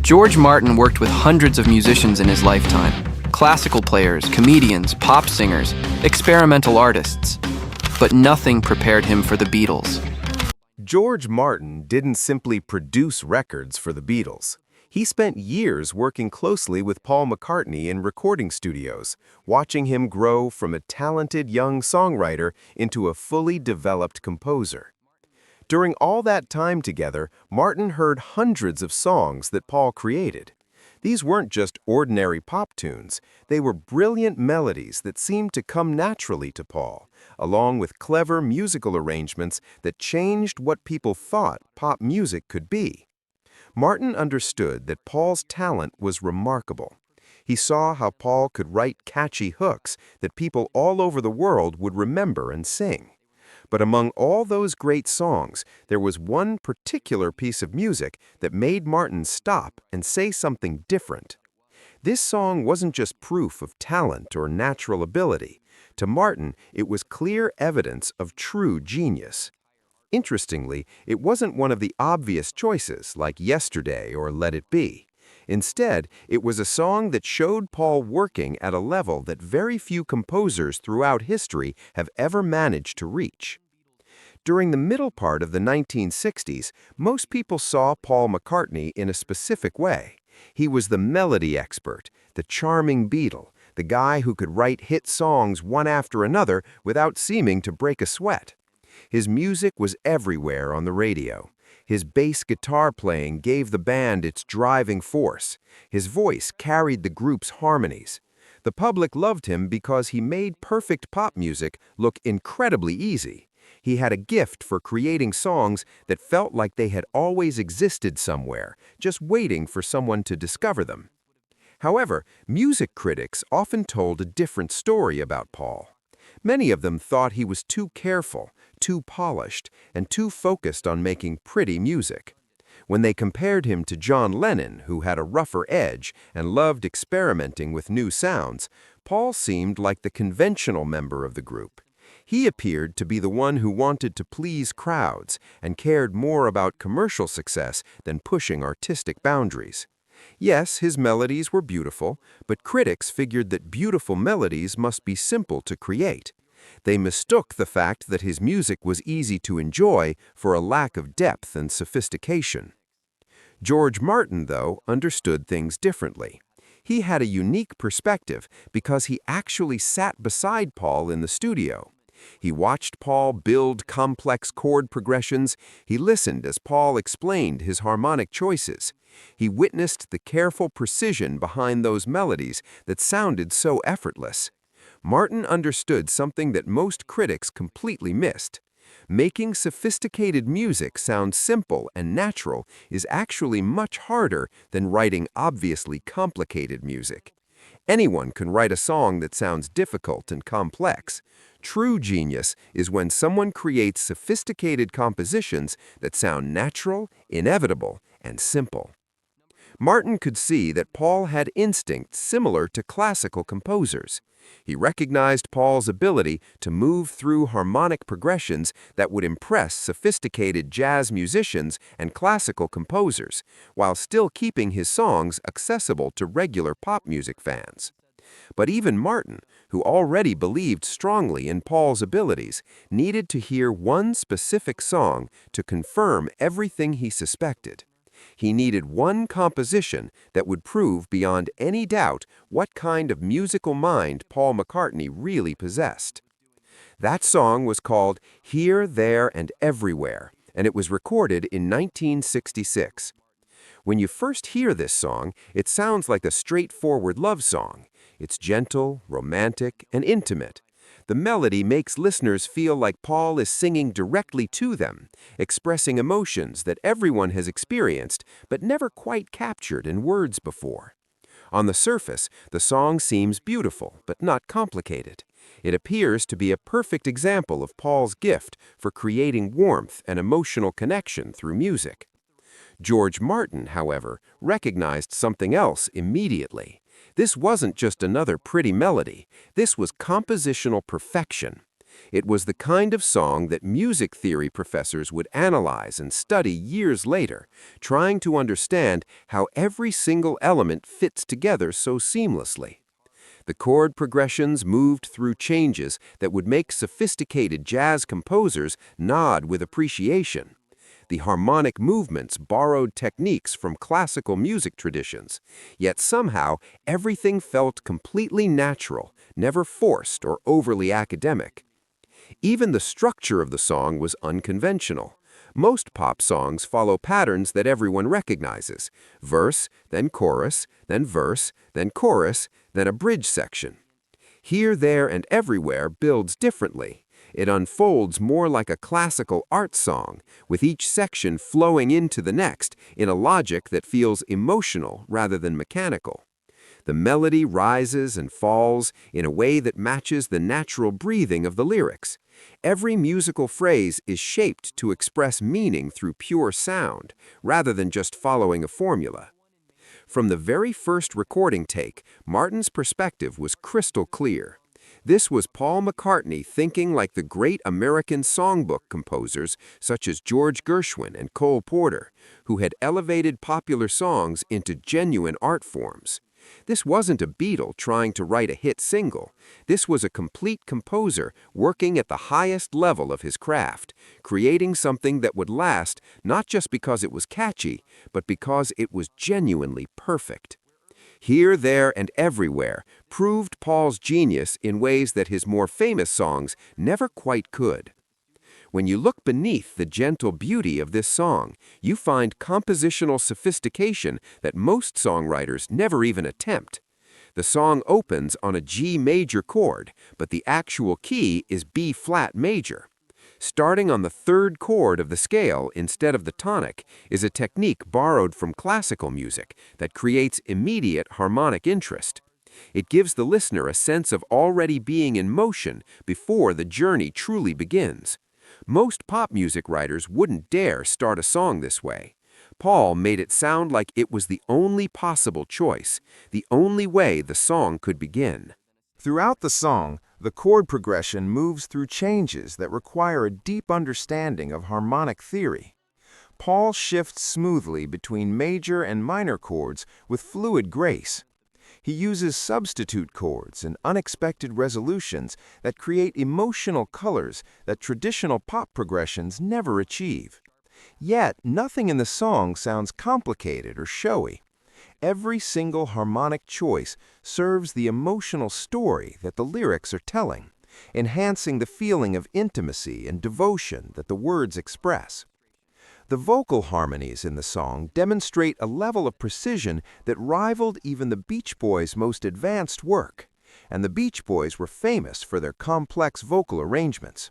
George Martin worked with hundreds of musicians in his lifetime. Classical players, comedians, pop singers, experimental artists. But nothing prepared him for the Beatles. George Martin didn't simply produce records for the Beatles. He spent years working closely with Paul McCartney in recording studios, watching him grow from a talented young songwriter into a fully developed composer. During all that time together, Martin heard hundreds of songs that Paul created. These weren't just ordinary pop tunes, they were brilliant melodies that seemed to come naturally to Paul, along with clever musical arrangements that changed what people thought pop music could be. Martin understood that Paul's talent was remarkable. He saw how Paul could write catchy hooks that people all over the world would remember and sing. But among all those great songs, there was one particular piece of music that made Martin stop and say something different. This song wasn't just proof of talent or natural ability. To Martin, it was clear evidence of true genius. Interestingly, it wasn't one of the obvious choices like Yesterday or Let It Be. Instead, it was a song that showed Paul working at a level that very few composers throughout history have ever managed to reach. During the middle part of the 1960s, most people saw Paul McCartney in a specific way. He was the melody expert, the charming Beatle, the guy who could write hit songs one after another without seeming to break a sweat. His music was everywhere on the radio. His bass guitar playing gave the band its driving force. His voice carried the group's harmonies. The public loved him because he made perfect pop music look incredibly easy. He had a gift for creating songs that felt like they had always existed somewhere, just waiting for someone to discover them. However, music critics often told a different story about Paul. Many of them thought he was too careful, too polished, and too focused on making pretty music. When they compared him to John Lennon, who had a rougher edge and loved experimenting with new sounds, Paul seemed like the conventional member of the group. He appeared to be the one who wanted to please crowds and cared more about commercial success than pushing artistic boundaries. Yes, his melodies were beautiful, but critics figured that beautiful melodies must be simple to create. They mistook the fact that his music was easy to enjoy for a lack of depth and sophistication. George Martin, though, understood things differently. He had a unique perspective because he actually sat beside Paul in the studio. He watched Paul build complex chord progressions. He listened as Paul explained his harmonic choices. He witnessed the careful precision behind those melodies that sounded so effortless. Martin understood something that most critics completely missed. Making sophisticated music sound simple and natural is actually much harder than writing obviously complicated music. Anyone can write a song that sounds difficult and complex. True genius is when someone creates sophisticated compositions that sound natural, inevitable, and simple. Martin could see that Paul had instincts similar to classical composers. He recognized Paul's ability to move through harmonic progressions that would impress sophisticated jazz musicians and classical composers, while still keeping his songs accessible to regular pop music fans. But even Martin, who already believed strongly in Paul's abilities, needed to hear one specific song to confirm everything he suspected. He needed one composition that would prove beyond any doubt what kind of musical mind Paul McCartney really possessed. That song was called Here, There, and Everywhere, and it was recorded in 1966. When you first hear this song, it sounds like a straightforward love song. It's gentle, romantic, and intimate. The melody makes listeners feel like Paul is singing directly to them, expressing emotions that everyone has experienced but never quite captured in words before. On the surface, the song seems beautiful but not complicated. It appears to be a perfect example of Paul's gift for creating warmth and emotional connection through music. George Martin, however, recognized something else immediately. This wasn't just another pretty melody. This was compositional perfection. It was the kind of song that music theory professors would analyze and study years later, trying to understand how every single element fits together so seamlessly. The chord progressions moved through changes that would make sophisticated jazz composers nod with appreciation. The harmonic movements borrowed techniques from classical music traditions, yet somehow everything felt completely natural, never forced or overly academic. Even the structure of the song was unconventional. Most pop songs follow patterns that everyone recognizes: verse, then chorus, then verse, then chorus, then a bridge section. Here, There, and Everywhere builds differently. It unfolds more like a classical art song, with each section flowing into the next in a logic that feels emotional rather than mechanical. The melody rises and falls in a way that matches the natural breathing of the lyrics. Every musical phrase is shaped to express meaning through pure sound, rather than just following a formula. From the very first recording take, Martin's perspective was crystal clear. This was Paul McCartney thinking like the great American songbook composers such as George Gershwin and Cole Porter, who had elevated popular songs into genuine art forms. This wasn't a Beatle trying to write a hit single. This was a complete composer working at the highest level of his craft, creating something that would last not just because it was catchy, but because it was genuinely perfect. Here, There, and Everywhere proved Paul's genius in ways that his more famous songs never quite could. When you look beneath the gentle beauty of this song, you find compositional sophistication that most songwriters never even attempt. The song opens on a G major chord, but the actual key is B flat major. Starting on the third chord of the scale instead of the tonic is a technique borrowed from classical music that creates immediate harmonic interest. It gives the listener a sense of already being in motion before the journey truly begins. Most pop music writers wouldn't dare start a song this way. Paul made it sound like it was the only possible choice, the only way the song could begin. Throughout the song, the chord progression moves through changes that require a deep understanding of harmonic theory. Paul shifts smoothly between major and minor chords with fluid grace. He uses substitute chords and unexpected resolutions that create emotional colors that traditional pop progressions never achieve. Yet, nothing in the song sounds complicated or showy. Every single harmonic choice serves the emotional story that the lyrics are telling, enhancing the feeling of intimacy and devotion that the words express. The vocal harmonies in the song demonstrate a level of precision that rivaled even the Beach Boys' most advanced work, and the Beach Boys were famous for their complex vocal arrangements.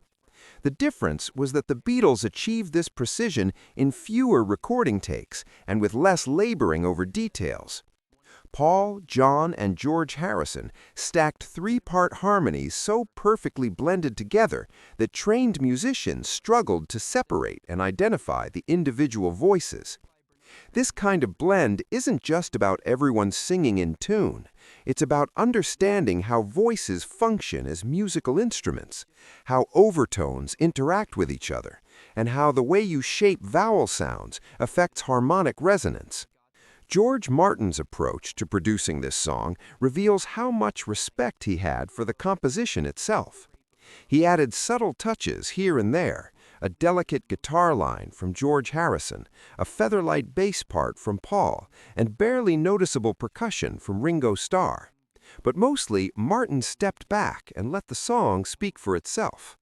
The difference was that the Beatles achieved this precision in fewer recording takes and with less laboring over details. Paul, John, and George Harrison stacked three-part harmonies so perfectly blended together that trained musicians struggled to separate and identify the individual voices. This kind of blend isn't just about everyone singing in tune. It's about understanding how voices function as musical instruments, how overtones interact with each other, and how the way you shape vowel sounds affects harmonic resonance. George Martin's approach to producing this song reveals how much respect he had for the composition itself. He added subtle touches here and there, a delicate guitar line from George Harrison, a featherlight bass part from Paul, and barely noticeable percussion from Ringo Starr. But mostly, Martin stepped back and let the song speak for itself.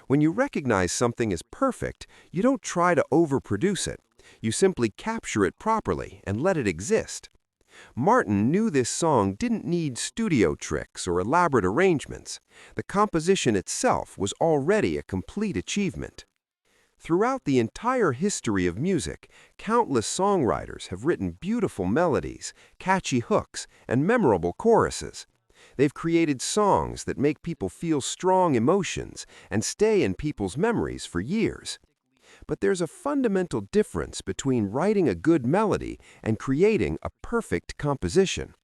When you recognize something as perfect, you don't try to overproduce it. You simply capture it properly and let it exist. Martin knew this song didn't need studio tricks or elaborate arrangements. The composition itself was already a complete achievement. Throughout the entire history of music, countless songwriters have written beautiful melodies, catchy hooks, and memorable choruses. They've created songs that make people feel strong emotions and stay in people's memories for years. But there's a fundamental difference between writing a good melody and creating a perfect composition.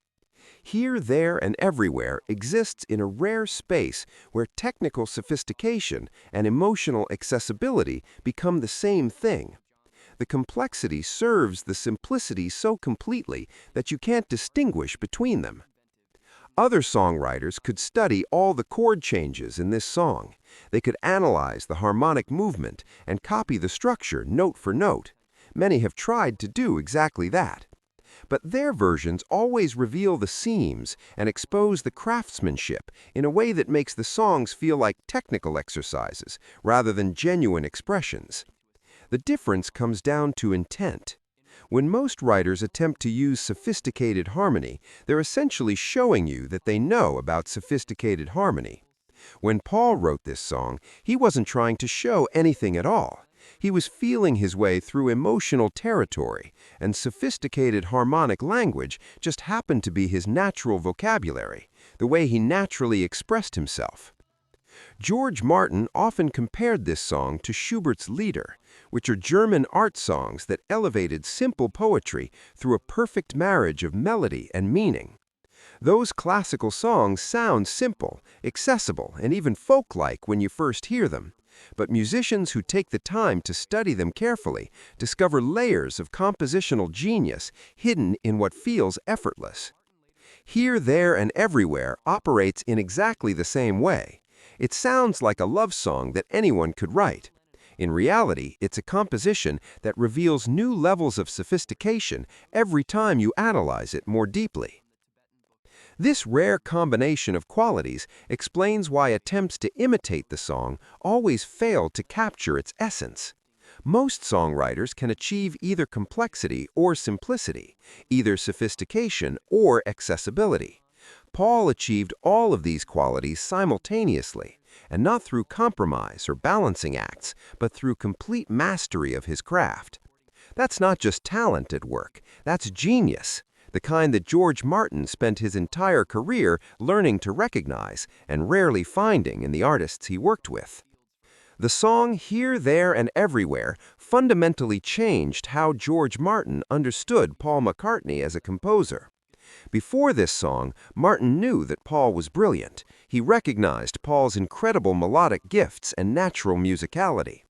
Here, There, and Everywhere exists in a rare space where technical sophistication and emotional accessibility become the same thing. The complexity serves the simplicity so completely that you can't distinguish between them. Other songwriters could study all the chord changes in this song. They could analyze the harmonic movement and copy the structure note for note. Many have tried to do exactly that. But their versions always reveal the seams and expose the craftsmanship in a way that makes the songs feel like technical exercises rather than genuine expressions. The difference comes down to intent. When most writers attempt to use sophisticated harmony, they're essentially showing you that they know about sophisticated harmony. When Paul wrote this song, he wasn't trying to show anything at all. He was feeling his way through emotional territory, and sophisticated harmonic language just happened to be his natural vocabulary, the way he naturally expressed himself. George Martin often compared this song to Schubert's Lieder, which are German art songs that elevated simple poetry through a perfect marriage of melody and meaning. Those classical songs sound simple, accessible, and even folk-like when you first hear them. But musicians who take the time to study them carefully discover layers of compositional genius hidden in what feels effortless. Here, There, and Everywhere operates in exactly the same way. It sounds like a love song that anyone could write. In reality, it's a composition that reveals new levels of sophistication every time you analyze it more deeply. This rare combination of qualities explains why attempts to imitate the song always fail to capture its essence. Most songwriters can achieve either complexity or simplicity, either sophistication or accessibility. Paul achieved all of these qualities simultaneously, and not through compromise or balancing acts, but through complete mastery of his craft. That's not just talent at work, that's genius, the kind that George Martin spent his entire career learning to recognize and rarely finding in the artists he worked with. The song Here, There, and Everywhere fundamentally changed how George Martin understood Paul McCartney as a composer. Before this song, Martin knew that Paul was brilliant. He recognized Paul's incredible melodic gifts and natural musicality.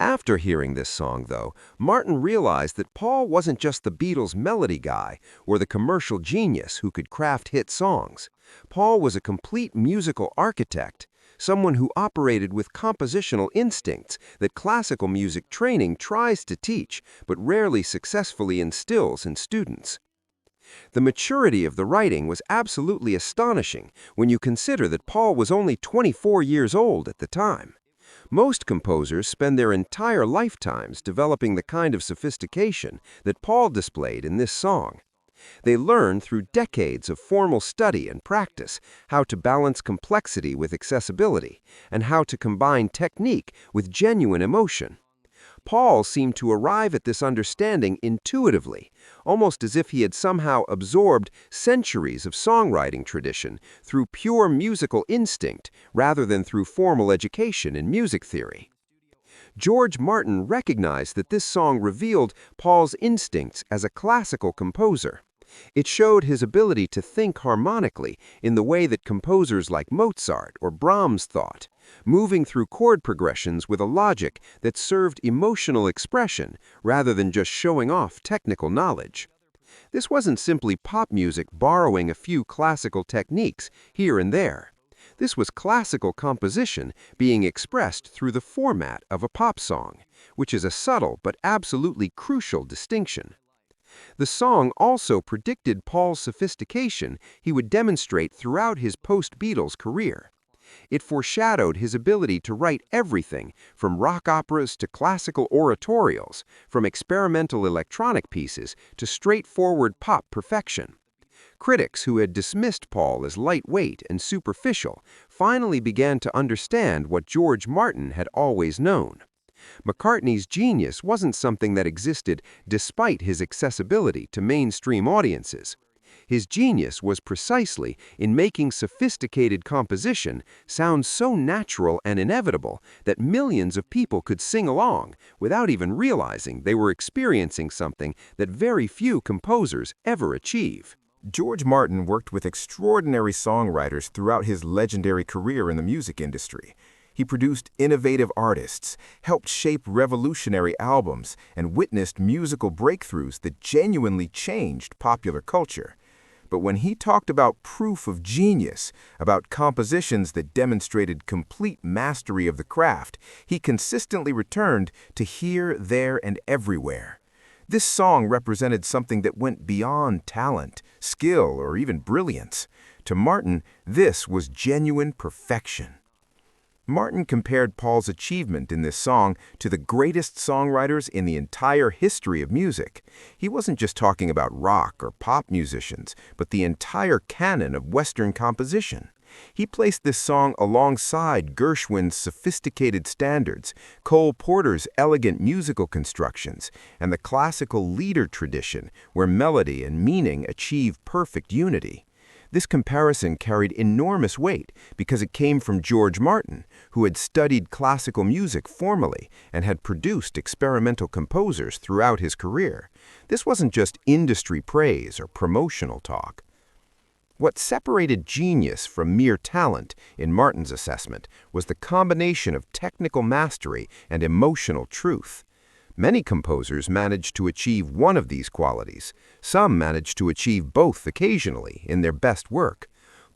After hearing this song, though, Martin realized that Paul wasn't just the Beatles' melody guy or the commercial genius who could craft hit songs. Paul was a complete musical architect, someone who operated with compositional instincts that classical music training tries to teach but rarely successfully instills in students. The maturity of the writing was absolutely astonishing when you consider that Paul was only 24 years old at the time. Most composers spend their entire lifetimes developing the kind of sophistication that Paul displayed in this song. They learn through decades of formal study and practice how to balance complexity with accessibility and how to combine technique with genuine emotion. Paul seemed to arrive at this understanding intuitively, almost as if he had somehow absorbed centuries of songwriting tradition through pure musical instinct rather than through formal education in music theory. George Martin recognized that this song revealed Paul's instincts as a classical composer. It showed his ability to think harmonically in the way that composers like Mozart or Brahms thought, moving through chord progressions with a logic that served emotional expression rather than just showing off technical knowledge. This wasn't simply pop music borrowing a few classical techniques here and there. This was classical composition being expressed through the format of a pop song, which is a subtle but absolutely crucial distinction. The song also predicted Paul's sophistication he would demonstrate throughout his post-Beatles career. It foreshadowed his ability to write everything from rock operas to classical oratorials, from experimental electronic pieces to straightforward pop perfection. Critics who had dismissed Paul as lightweight and superficial finally began to understand what George Martin had always known. McCartney's genius wasn't something that existed despite his accessibility to mainstream audiences. His genius was precisely in making sophisticated composition sound so natural and inevitable that millions of people could sing along without even realizing they were experiencing something that very few composers ever achieve. George Martin worked with extraordinary songwriters throughout his legendary career in the music industry. He produced innovative artists, helped shape revolutionary albums, and witnessed musical breakthroughs that genuinely changed popular culture. But when he talked about proof of genius, about compositions that demonstrated complete mastery of the craft, he consistently returned to Here, There, and Everywhere. This song represented something that went beyond talent, skill, or even brilliance. To Martin, this was genuine perfection. Martin compared Paul's achievement in this song to the greatest songwriters in the entire history of music. He wasn't just talking about rock or pop musicians, but the entire canon of Western composition. He placed this song alongside Gershwin's sophisticated standards, Cole Porter's elegant musical constructions, and the classical lieder tradition where melody and meaning achieve perfect unity. This comparison carried enormous weight because it came from George Martin, who had studied classical music formally and had produced experimental composers throughout his career. This wasn't just industry praise or promotional talk. What separated genius from mere talent, in Martin's assessment, was the combination of technical mastery and emotional truth. Many composers managed to achieve one of these qualities. Some managed to achieve both occasionally in their best work.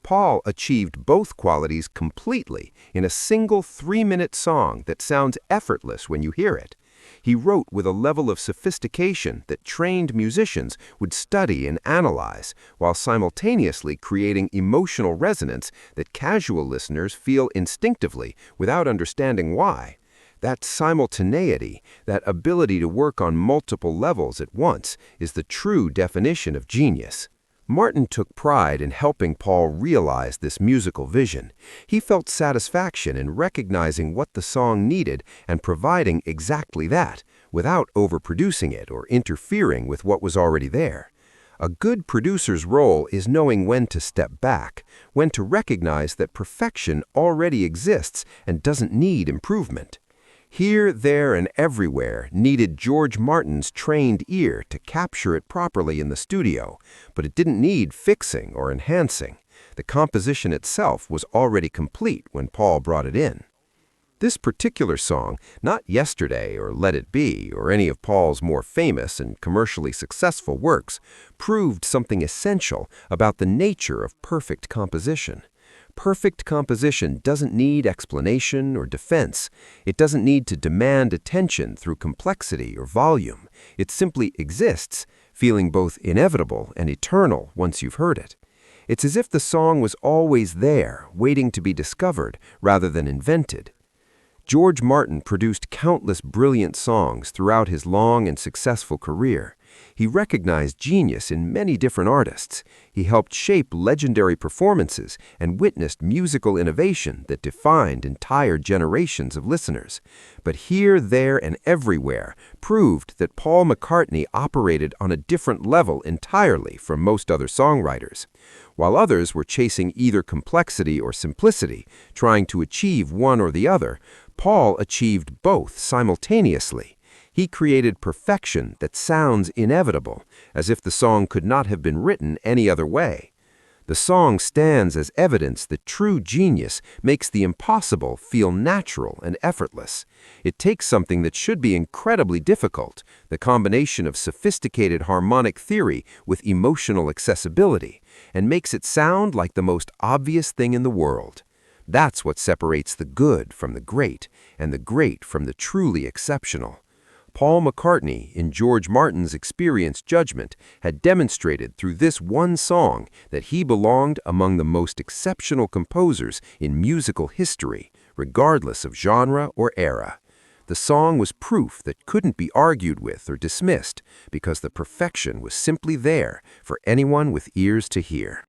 Paul achieved both qualities completely in a single 3-minute song that sounds effortless when you hear it. He wrote with a level of sophistication that trained musicians would study and analyze, while simultaneously creating emotional resonance that casual listeners feel instinctively without understanding why. That simultaneity, that ability to work on multiple levels at once, is the true definition of genius. Martin took pride in helping Paul realize this musical vision. He felt satisfaction in recognizing what the song needed and providing exactly that, without overproducing it or interfering with what was already there. A good producer's role is knowing when to step back, when to recognize that perfection already exists and doesn't need improvement. Here, There, and Everywhere needed George Martin's trained ear to capture it properly in the studio, but it didn't need fixing or enhancing. The composition itself was already complete when Paul brought it in. This particular song, not Yesterday or Let It Be or any of Paul's more famous and commercially successful works, proved something essential about the nature of perfect composition. Perfect composition doesn't need explanation or defense. It doesn't need to demand attention through complexity or volume. It simply exists, feeling both inevitable and eternal once you've heard it. It's as if the song was always there, waiting to be discovered rather than invented. George Martin produced countless brilliant songs throughout his long and successful career. He recognized genius in many different artists. He helped shape legendary performances and witnessed musical innovation that defined entire generations of listeners. But Here, There, and Everywhere proved that Paul McCartney operated on a different level entirely from most other songwriters. While others were chasing either complexity or simplicity, trying to achieve one or the other, Paul achieved both simultaneously. He created perfection that sounds inevitable, as if the song could not have been written any other way. The song stands as evidence that true genius makes the impossible feel natural and effortless. It takes something that should be incredibly difficult, the combination of sophisticated harmonic theory with emotional accessibility, and makes it sound like the most obvious thing in the world. That's what separates the good from the great, and the great from the truly exceptional. Paul McCartney, in George Martin's experienced judgment, had demonstrated through this one song that he belonged among the most exceptional composers in musical history, regardless of genre or era. The song was proof that couldn't be argued with or dismissed, because the perfection was simply there for anyone with ears to hear.